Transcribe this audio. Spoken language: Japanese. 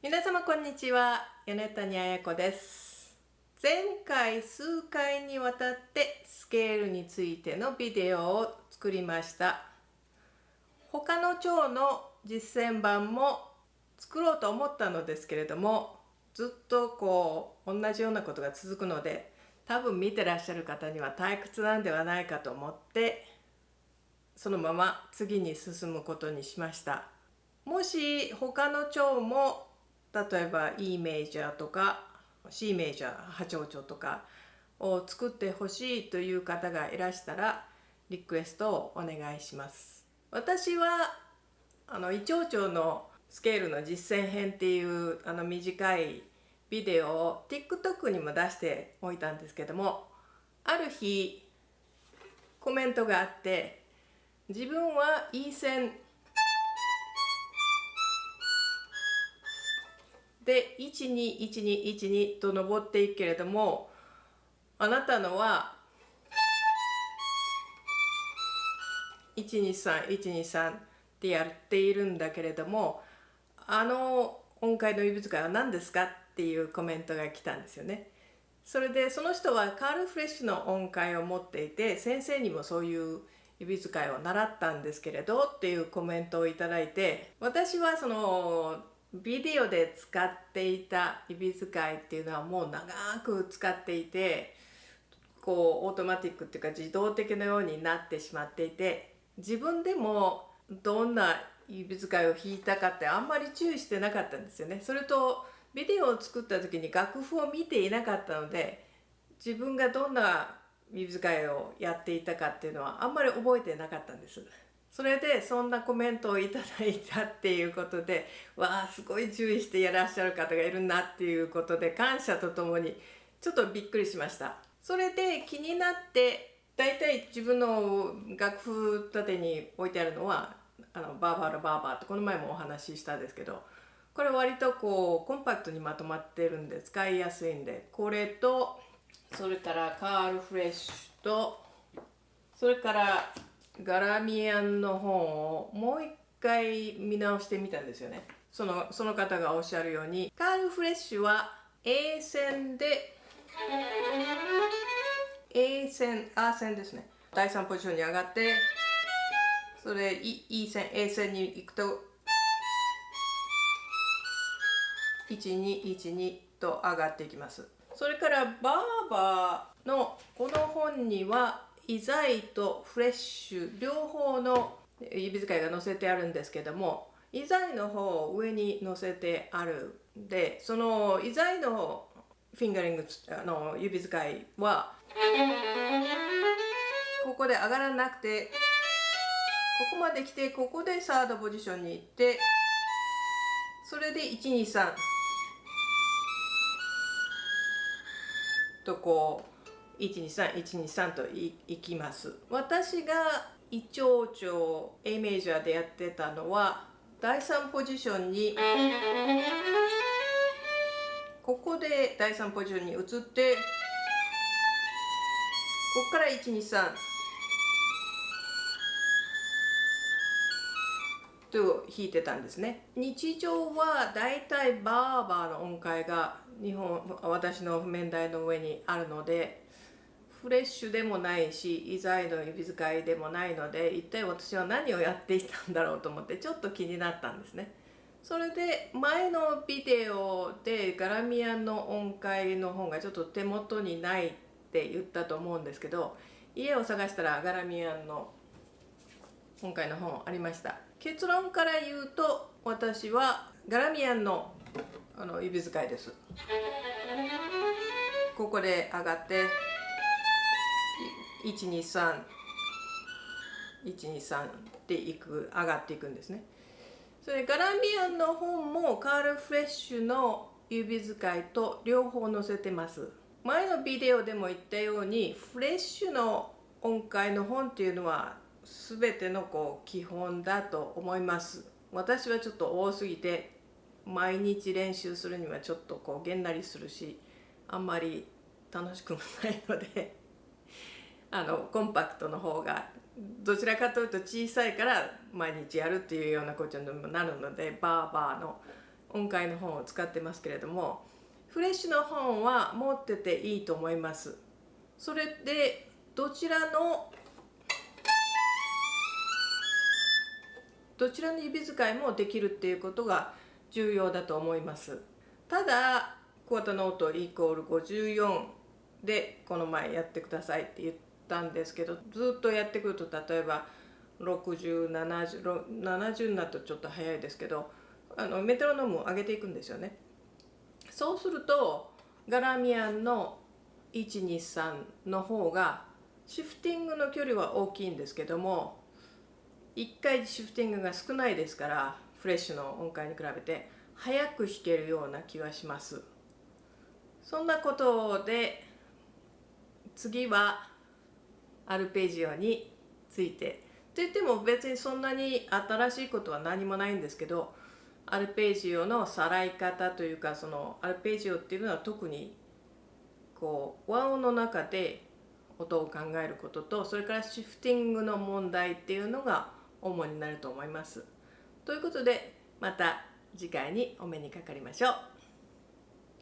皆様こんにちは、米谷彩子です。前回数回にわたってスケールについてのビデオを作りました。他の腸の実践版も作ろうと思ったのですけれども、ずっと同じようなことが続くので、多分見てらっしゃる方には退屈なんではないかと思って、そのまま次に進むことにしました。もし他の腸も例えば E メジャーとか C メジャー波長長とかを作ってほしいという方がいらしたらリクエストをお願いします。私は胃腸長のスケールの実践編っていう短いビデオを TikTok にも出しておいたんですけども、ある日コメントがあって、自分は E 線で121212と登っていくけれども、あなたのは123123ってやっているんだけれども、あの音階の指使いは何ですかっていうコメントが来たんですよね。それでその人はカール・フレッシュの音階を持っていて、先生にもそういう指使いを習ったんですけれどっていうコメントをいただいて、私はそのビデオで使っていた指使いっていうのはもう長く使っていて、オートマティックっていうか自動的のようになってしまっていて、自分でもどんな指使いを弾いたかってあんまり注意してなかったんですよね。それとビデオを作った時に楽譜を見ていなかったので、自分がどんな指使いをやっていたかっていうのはあんまり覚えてなかったんです。それでそんなコメントをいただいたっていうことで、わあすごい注意していらっしゃる方がいるなっていうことで、感謝とともにちょっとびっくりしました。それで気になって、だいたい自分の楽譜立てに置いてあるのはバーバラバーバーってこの前もお話ししたんですけど、これ割とコンパクトにまとまってるんで使いやすいんで、これとそれからカールフレッシュと、それからガラミアンの本をもう一回見直してみたんですよね。その方がおっしゃるように、カールフレッシュは A 線で A 線、A 線ですね。第3ポジションに上がって、それ E 線、A 線に行くと1212と上がっていきます。それからバーバーのこの本にはイザイとフレッシュ両方の指使いが載せてあるんですけども、イザイの方を上に載せてあるんで、そのイザイのフィンガリング指使いはここで上がらなくて、ここまで来てここでサードポジションに行って、それで123と123123といきます。私が胃腸長 A メジャーでやってたのは、第3ポジションにここで第3ポジションに移って、ここから123と弾いてたんですね。日常はだいたいバーバーの音階が私の譜面台の上にあるので、フレッシュでもないしイザイの指使いでもないので、一体私は何をやっていたんだろうと思ってちょっと気になったんですね。それで前のビデオでガラミアンの音階の本がちょっと手元にないって言ったと思うんですけど、家を探したらガラミアンの今回の本ありました。結論から言うと、私はガラミアンの指使いです。ここで上がって123って上がっていくんですね。それガラミアンの本もカール・フレッシュの指使いと両方載せてます。前のビデオでも言ったように、フレッシュの音階の本っていうのは全ての基本だと思います。私はちょっと多すぎて毎日練習するにはちょっとげんなりするし、あんまり楽しくもないのでコンパクトの方がどちらかというと小さいから毎日やるっていうようなことにもなるので、バーバーの音階の本を使ってますけれども、フレッシュの本は持ってていいと思います。それでどちらの指使いもできるっていうことが重要だと思います。ただクォーターノートイコール54でこの前やってくださいって言ったんですけど、ずっとやってくると例えば60、70になるとちょっと早いですけど、メトロノームを上げていくんですよね。そうするとガラミアンの123の方がシフティングの距離は大きいんですけども、1回シフティングが少ないですから、フレッシュの音階に比べて早く弾けるような気はします。そんなことで次はアルペジオについてといっても別にそんなに新しいことは何もないんですけど、アルペジオのさらい方というか、そのアルペジオっていうのは特にこう和音の中で音を考えることと、それからシフティングの問題っていうのが主になると思います。ということでまた次回にお目にかかりましょう。